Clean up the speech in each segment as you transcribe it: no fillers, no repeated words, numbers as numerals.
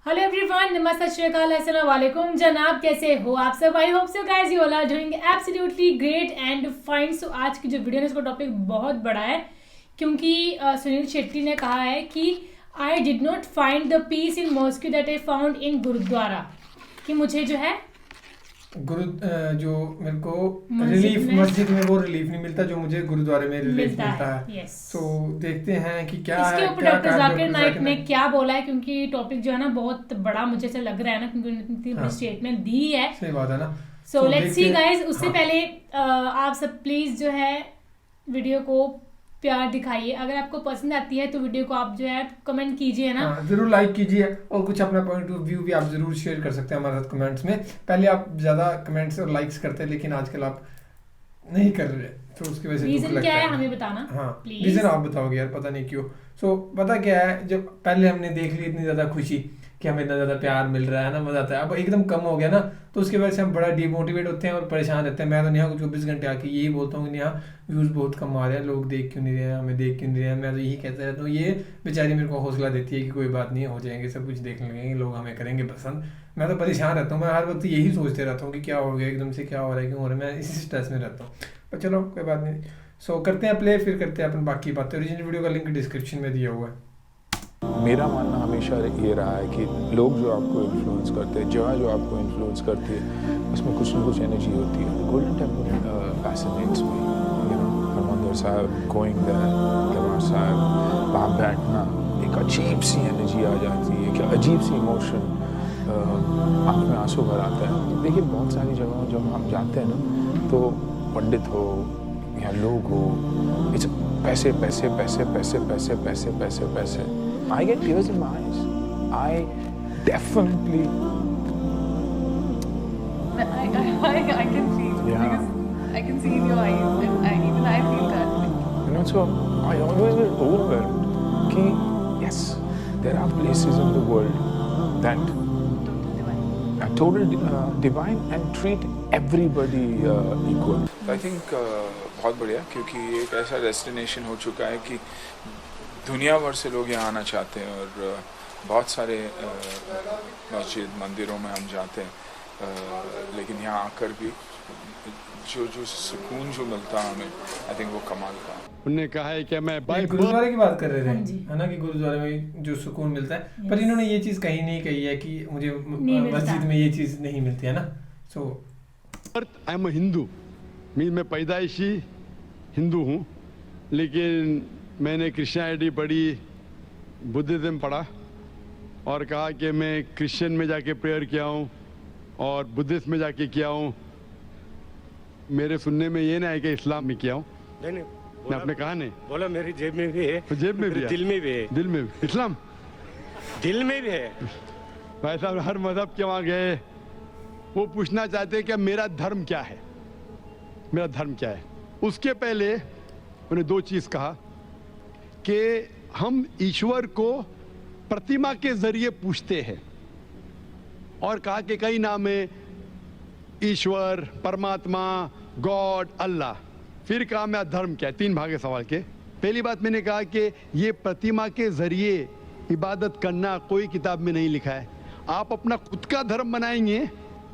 Hello everyone, नमस्ते, सत श्री अकाल, अस्सलाम वालेकुम जनाब। कैसे हो आप सब? I hope so guys you all are doing absolutely great and fine. So आज की जो वीडियो है इसका टॉपिक बहुत बड़ा है क्योंकि सुनील शेट्टी ने कहा है कि I did not find the peace in mosque that I found in gurdwara, कि मुझे जो है जो मेरे को मस्जिद रिलीफ में मस्जिद में वो रिलीफ नहीं मिलता जो मुझे गुरुद्वारे में रिलीफ मिलता है। यस। तो देखते हैं कि क्या इसके है, ऊपर क्या डॉक्टर कहा जाकिर डॉक्टर नाइक जाकिर ने ने। क्या बोला है, क्योंकि टॉपिक जो है ना बहुत बड़ा मुझे से लग रहा है ना, क्योंकि उन्होंने इतनी बड़ी हाँ। स्टेटमेंट दी है। सही बात है ना। सो लेट्स सी देखते हैं। गाइस। उससे हाँ। पहले आप सब प्लीज जो है वीडियो को प्यार दिखाइए। अगर आपको पसंद आती है तो वीडियो को आप जो है कमेंट कीजिए ना। हाँ, जरूर लाइक कीजिए और कुछ अपना पॉइंट ऑफ व्यू भी आप जरूर शेयर कर सकते हैं हमारे साथ कमेंट्स में। पहले आप ज्यादा कमेंट्स और लाइक्स करते हैं लेकिन आजकल आप नहीं कर रहे, तो उसकी वजह से दुख रीजन लगता क्या है है। हमें बताना हाँ, प्लीज। रीजन आप बताओगे यार, पता नहीं क्यों। पता क्या है, जब पहले हमने देख ली इतनी ज्यादा खुशी कि हमें इतना ज्यादा प्यार मिल रहा है ना, मजा आता है, अब एकदम कम हो गया ना, तो उसकी वजह से हम बड़ा डिमोटिवेट होते हैं और परेशान रहते हैं। मैं तो नेहा को 24 घंटे आके यही बोलता हूँ कि नेहा व्यूज बहुत कम आ रहे हैं, लोग देख क्यों नहीं रहे हैं, हमें देख क्यों नहीं रहे हैं। मैं तो यही कहता रहता हूँ। ये बेचारी मेरे को हौसला देती है कि कोई बात नहीं, हो जाएंगे, सब कुछ देखने लगेंगे, लोग हमें करेंगे पसंद। मैं तो परेशान रहता हूँ, मैं हर वक्त यही सोचते रहता हूँ कि क्या हो गया, एकदम से क्या हो रहा है, क्यों हो रहा है, मैं इसी स्ट्रेस में रहता हूँ। पर चलो कोई बात नहीं। करते हैं प्ले, फिर करते हैं अपन बाकी बातें। ओरिजिनल वीडियो का लिंक डिस्क्रिप्शन में दिया हुआ है। मेरा मानना हमेशा ये रहा है कि लोग जो आपको इन्फ्लुएंस करते हैं, जगह जो आपको इन्फ्लुएंस करती है, उसमें कुछ ना कुछ एनर्जी होती है। Golden temple fascinates me, you know, Harmandir साहब, गोइंग देयर, दरबार साहब, वहाँ बैठना, एक अजीब सी एनर्जी आ जाती है, कि अजीब सी इमोशन, आँख में आंसू भर आता है। देखिए बहुत सारी जगहों जब हम जाते हैं ना, तो पंडित हो या लोग हो, इट्स पैसे पैसे पैसे पैसे पैसे पैसे पैसे पैसे। I get tears in my eyes. I definitely. I can feel. Yeah. Because I can see in your eyes, and even I feel that. You know, so I always get overwhelmed. Ki, yes, there are places in the world that are total divine and treat everybody equal. I think बहुत बढ़िया, क्योंकि ये एक ऐसा destination हो चुका है कि दुनिया भर से लोग यहाँ आना चाहते हैं, और बहुत सारे मस्जिद मंदिरों में हम जाते हैं, लेकिन यहाँ आकर भी जो सुकून जो मिलता है हमें, आई थिंक वो कमाल का। उन्होंने कहा है कि मैं गुरुद्वारे की बात कर रहे हाँ थे, जी। है ना, कि गुरुद्वारे में जो सुकून मिलता है। पर इन्होंने ये चीज कहीं नहीं कही है कि मुझे मिलता। मस्जिद में ये चीज नहीं मिलती है ना। आई एम हिंदू, मैं पैदाइशी हिंदू हूँ, लेकिन मैंने क्रिश्चियनिटी पढ़ी, बुद्धिज़्म पढ़ा, और कहा कि मैं क्रिश्चियन में जाके प्रेयर किया हूँ और बुद्धिस्ट में जाके किया हूँ। मेरे सुनने में ये ना है कि इस्लाम में किया हूँ। नहीं मैं आपने कहा नहीं बोला, मेरी जेब में भी है, तो जेब में भी मेरे है, दिल में भी है, दिल में भी। इस्लाम दिल में भी है। भाई साहब हर मजहब के वहाँ गए, वो पूछना चाहते हैं कि मेरा धर्म क्या है, मेरा धर्म क्या है। उसके पहले उन्होंने दो चीज़ कहा कि हम ईश्वर को प्रतिमा के जरिए पूछते हैं, और कहा कि कई नाम है, ईश्वर, परमात्मा, गॉड, अल्लाह। फिर कहा मेरा धर्म क्या है। तीन भाग है सवाल के। पहली बात मैंने कहा कि ये प्रतिमा के जरिए इबादत करना कोई किताब में नहीं लिखा है। आप अपना खुद का धर्म बनाएंगे।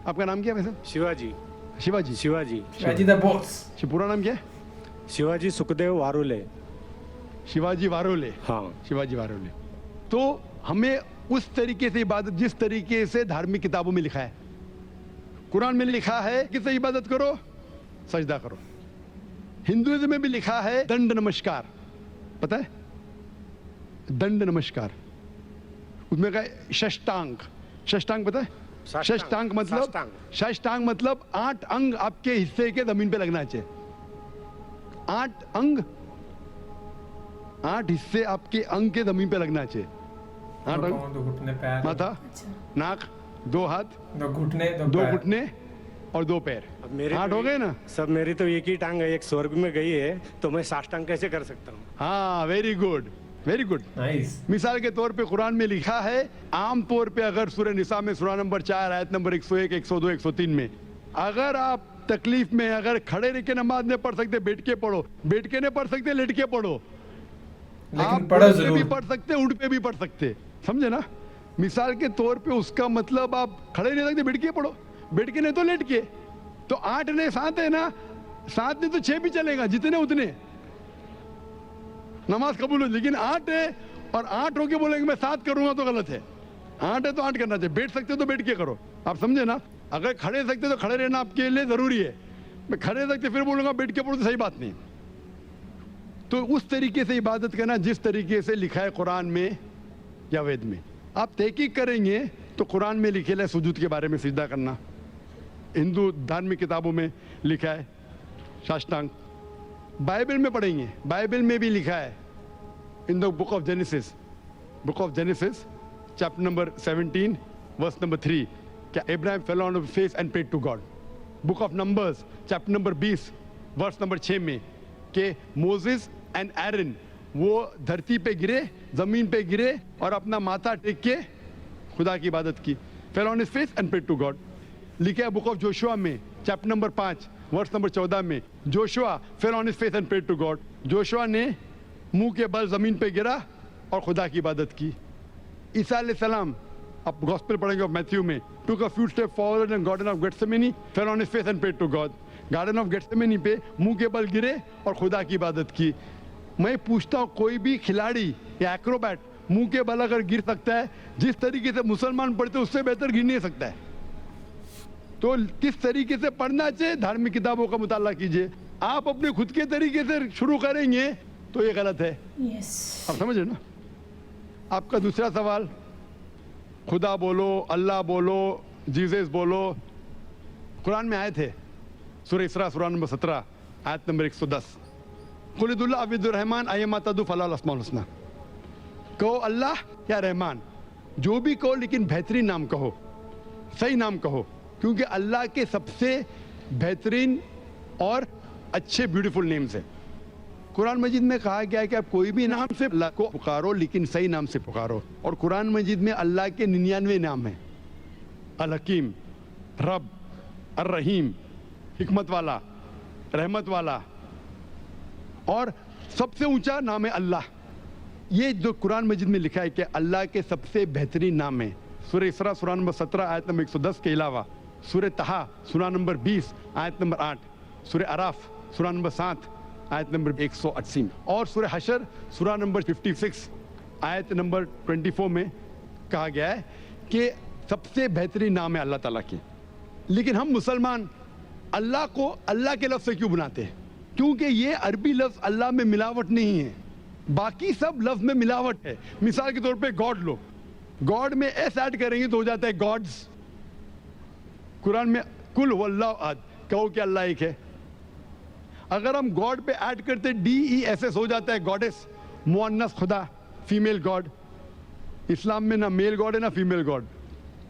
आपका नाम क्या है वैसे? शिवाजी। शिवाजी। शिवाजी। Shivaji the boss. पूरा नाम क्या है? शिवाजी सुखदेव वारुले। शिवाजी वारोले। हाँ, शिवाजी वारोले। तो हमें उस तरीके से इबादत, जिस तरीके से धार्मिक किताबों में लिखा है, कुरान में लिखा है कि से इबादत करो, सजदा करो। हिंदुइज्म में भी लिखा है दंड नमस्कार, पता है? दंड नमस्कार। उसमें कहा षष्टांग। षष्टांग पता है? षष्टांग मतलब, षष्टांग मतलब 8 अंग आपके हिस्से के जमीन पे लगना चाहिए। 8 अंग, 8 हिस्से आपके अंग के जमीन पे लगना चाहिए। 8 अंग, दो घुटने, पैर, माथा, नाक, 2 हाथ, दो घुटने, 2 घुटने और 2 पैर। अब मेरे 8 हो गए ना? सब मेरी तो एक ही टांग है, एक स्वर्ग में गई है, तो मैं साष्टांग कैसे कर सकता हूँ? हाँ, very good, very good. Nice. मिसाल के तौर पे कुरान में लिखा है, आम तौर पे अगर सूरह निसा में सूरा नंबर 4 आयत नंबर 101, 102, 103 में, अगर आप तकलीफ में, अगर खड़े रह के नमाज नहीं पढ़ सकते, बैठ के पढ़ो। बैठ के नहीं पढ़ सकते, लेट के पढ़ो। लेकिन आप पढ़ो उठ पे भी जरूर। पढ़ सकते, उठ पे भी पढ़ सकते, समझे ना? मिसाल के तौर पे उसका मतलब आप खड़े नहीं सकते, बैठ के पढ़ो, बैठ के नहीं तो लेट के। तो 8 नहीं 7 है ना, 7 नहीं तो 6 भी चलेगा, जितने उतने नमाज कबूल हो। लेकिन 8 है और 8 होके बोलेंगे मैं 7 करूंगा तो गलत है। 8 है तो 8 करना चाहिए। बैठ सकते हो तो बैठ के करो, आप समझे ना। अगर खड़े सकते तो खड़े रहना आपके लिए जरूरी है। मैं खड़े सकते फिर बोलूंगा बैठ के पढ़ो तो सही बात नहीं। तो उस तरीके से इबादत करना जिस तरीके से लिखा है कुरान में या वेद में। आप तहकीक करेंगे तो कुरान में लिखे है सुजूद के बारे में, सिजदा करना। हिंदू धार्मिक किताबों में लिखा है साष्टांग। बाइबल में पढ़ेंगे, बाइबल में भी लिखा है in the book of Genesis chapter number 17 verse number 3 क्या Abraham fell on his face and prayed to God. Book of Numbers chapter number 20 verse number 6 में कि मोसेस एंड एरन वो धरती पे गिरे, जमीन पे गिरे और अपना माथा टेक के खुदा की इबादत की। Fell on his face and prayed to God. लिखा है बुक ऑफ जोशुआ में चैप्टर नंबर 5 वर्स नंबर 14 में Joshua fell on his face and prayed to God. Joshua ने मुंह के बल जमीन पे गिरा और खुदा की इबादत की। ईसा अलैहिस्सलाम आप गॉस्पेल पढ़ेंगे ऑफ मैथ्यू में took a few steps forward in garden of Gethsemane fell on his face and prayed to God। Garden of Gethsemane पे मुंह के बल गिरे और खुदा की इबादत की। मैं पूछता हूँ कोई भी खिलाड़ी या एक्रोबैट मुंह के बल अगर गिर सकता है, जिस तरीके से मुसलमान पढ़ते उससे बेहतर गिर नहीं सकता है। तो किस तरीके से पढ़ना चाहिए, धार्मिक किताबों का मुताला कीजिए। आप अपने खुद के तरीके से शुरू करेंगे तो ये गलत है। आप समझ रहे ना। आपका दूसरा सवाल, खुदा बोलो, अल्लाह बोलो, जीसस बोलो, कुरान में आए थे सूरह इसरा सूरह नंबर 17 आयत नंबर 110 कुलिदुल्ला अबिदुर्रहमान अय्यमा तदु फलाल अस्माउल हुस्ना। कहो अल्लाह या रहमान, जो भी कहो लेकिन बेहतरीन नाम कहो, सही नाम कहो, क्योंकि अल्लाह के सबसे बेहतरीन और अच्छे ब्यूटीफुल नेम्स हैं। कुरान मजीद में कहा गया है कि आप कोई भी नाम से अल्लाह को पुकारो लेकिन सही नाम से पुकारो। और कुरान मजीद में अल्लाह के 99 नाम हैं। अल हकीम, रब, अर रहीम, हिकमत वाला, रहमत वाला, और सबसे ऊंचा नाम है अल्लाह। ये जो कुरान मजीद में लिखा है कि अल्लाह के सबसे बेहतरीन नाम है। सूरह इसरा सूरह नंबर 17 आयत नंबर 110 के अलावा सूरह तहा सूरह नंबर 20 आयत नंबर 8, सूरह अराफ सूरह नंबर 7 आयत नंबर 180 और सूरह हशर सूरह नंबर 56 आयत नंबर 24 में कहा गया है कि सबसे बेहतरीन नाम है अल्लाह ताला की। लेकिन हम मुसलमान अल्लाह को अल्लाह के लफ्ज़ से क्यों बुलाते हैं? क्योंकि ये अरबी लफ्ज़ अल्लाह में मिलावट नहीं है, बाकी सब लफ्ज़ में मिलावट है। मिसाल के तौर पे गॉड लो, गॉड में एस ऐड करेंगे तो हो जाता है गॉड्स। कुरान में कुल हुवल्लाहु अहद, कहो कि अल्लाह एक है। अगर हम गॉड पे ऐड करते DESS हो जाता है गॉडेस, मुअन्नस खुदा, फीमेल गॉड। इस्लाम में ना मेल गॉड है ना फीमेल गॉड।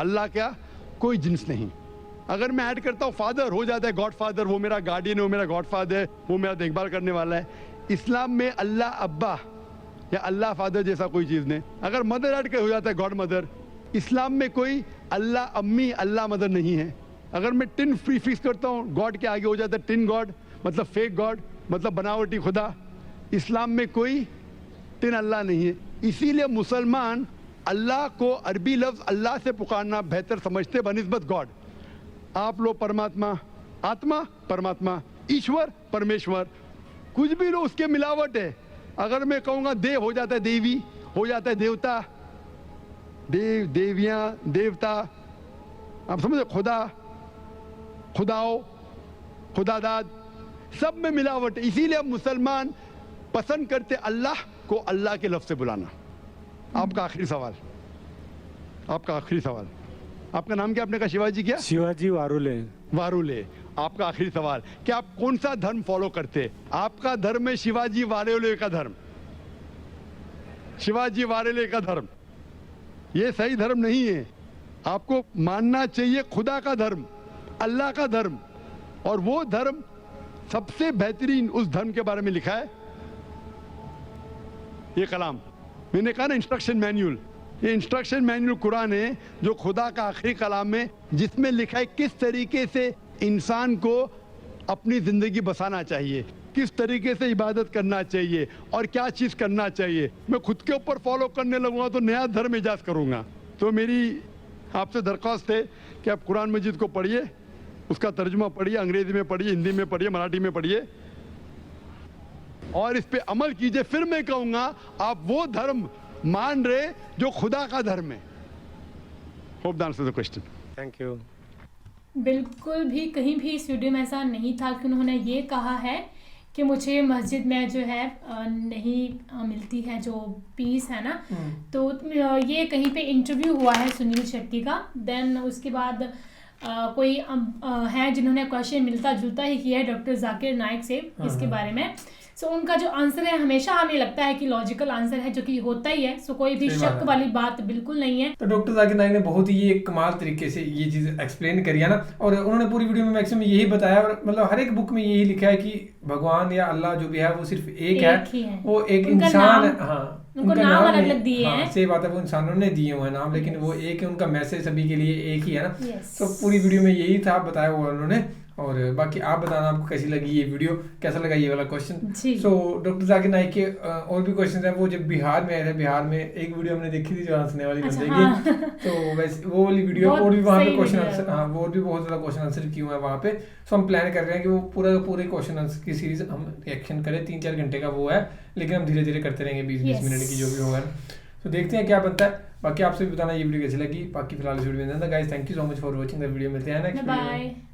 अल्लाह क्या कोई जिन्स नहीं। अगर मैं ऐड करता हूँ फादर हो जाता है गॉड फादर, वो मेरा गार्डियन है, वो मेरा गॉड फादर है, वो मेरा देखभाल करने वाला है। इस्लाम में अल्लाह अब्बा या अल्लाह फादर जैसा कोई चीज़ नहीं। अगर मदर ऐड कर हो जाता है गॉड मदर। इस्लाम में कोई अल्लाह अम्मी अल्लाह मदर नहीं है। अगर मैं टिन फ्री फिक्स करता हूँ गॉड के आगे हो जाता है टिन गॉड, मतलब फेक गॉड, मतलब बनावटी खुदा। इस्लाम में कोई टिन अल्लाह नहीं है। इसीलिए मुसलमान अल्लाह को अरबी लफ्ज़ अल्लाह से पुकारना बेहतर समझते बनिस्बत गॉड। आप लोग परमात्मा, आत्मा परमात्मा, ईश्वर परमेश्वर, कुछ भी लो उसके मिलावट है। अगर मैं कहूँगा देव हो जाता है देवी, हो जाता है देवता, देव देवियाँ देवता, आप समझे, खुदा खुदाओ खुदादाद, सब में मिलावट है। इसीलिए हम मुसलमान पसंद करते अल्लाह को अल्लाह के लफ्ज़ से बुलाना। आपका आखिरी सवाल, आपका आखिरी सवाल, आपका नाम क्या? आपने कहा शिवाजी क्या? शिवाजी वारुले। वारुले। आपका आखिरी सवाल कि आप कौन सा धर्म फॉलो करते? आपका धर्म है शिवाजी वारुले का धर्म। शिवाजी वारुले का धर्म ये सही धर्म नहीं है। आपको मानना चाहिए खुदा का धर्म, अल्लाह का धर्म। और वो धर्म सबसे बेहतरीन उस धर्म के बारे में लिखा है ये कलाम। मैंने कहा ना इंस्ट्रक्शन मैन्यूल, ये इंस्ट्रक्शन मैन्यूल कुरान है जो खुदा का आखिरी कलाम है, जिसमें लिखा है किस तरीके से इंसान को अपनी ज़िंदगी बसाना चाहिए, किस तरीके से इबादत करना चाहिए और क्या चीज़ करना चाहिए। मैं खुद के ऊपर फॉलो करने लगूंगा तो नया धर्म इजाज़ करूंगा। तो मेरी आपसे दरख्वास्त है कि आप कुरान मजीद को पढ़िए, उसका तर्जुमा पढ़िए, अंग्रेजी में पढ़िए, हिंदी में पढ़िए, मराठी में पढ़िए और इस पे अमल कीजिए। फिर मैं कहूंगा आप वो धर्म मान रहे जो खुदा का धर्म है। Hope that answers the question. Thank you. बिल्कुल भी कहीं भी इस वीडियो में ऐसा नहीं था कि उन्होंने ये कहा है कि मुझे मस्जिद में जो है नहीं मिलती है जो पीस है ना। तो ये कहीं पे इंटरव्यू हुआ है सुनील शेट्टी का। देन उसके बाद कोई है जिन्होंने क्वेश्चन मिलता जुलता ही किया है डॉक्टर जाकिर नाइक से इसके बारे में। सो उनका जो आंसर है हमेशा हमें लगता है कि लॉजिकल आंसर है, जो कि होता ही है। सो कोई भी शक वाली बात बिल्कुल नहीं है। तो डॉक्टर जाकिर नाइक ने बहुत ही ये कमाल तरीके से ये चीज एक्सप्लेन करी है ना, और उन्होंने पूरी वीडियो में मैक्सिमम यही बताया, और मतलब हर एक बुक में यही लिखा है कि भगवान या अल्लाह जो भी है वो सिर्फ एक है, वो एक इंसान है। हाँ, उनका नाम अलग अलग दिए हैं। सही बात है, वो इंसानों ने दिए हुए नाम, लेकिन वो एक है, उनका मैसेज सभी के लिए एक ही है ना। तो पूरी वीडियो में यही था बताया हुआ उन्होंने। और बाकी आप बताना आपको कैसी लगी ये वीडियो, कैसा लगा ये वाला question. So doctor Zakir Naik के और भी क्वेश्चन है। वो जब बिहार में आए थे, बिहार में एक वीडियो हमने देखी थी जो हंसने वाली बंदे की, तो वैसे वो वाली वीडियो और भी वहाँ पे क्वेश्चन आंसर, हाँ वो भी बहुत ज्यादा क्वेश्चन आंसर किए हुए हैं वहाँ पे। सो हम प्लान कर रहे हैं कि वो पूरे क्वेश्चन आंसर की सीरीज हम रिएक्शन करें। 3-4 घंटे का वो है, लेकिन हम धीरे धीरे करते रहेंगे, 20-20 मिनट की जो भी होगा। तो देखते हैं क्या बनता है। बाकी आपसे भी बताना ये वीडियो कैसी लगी। बाकी फिलहाल इस वीडियो में guys, thank you so much for watching the video. मिलते हैं नेक्स्ट वीडियो में।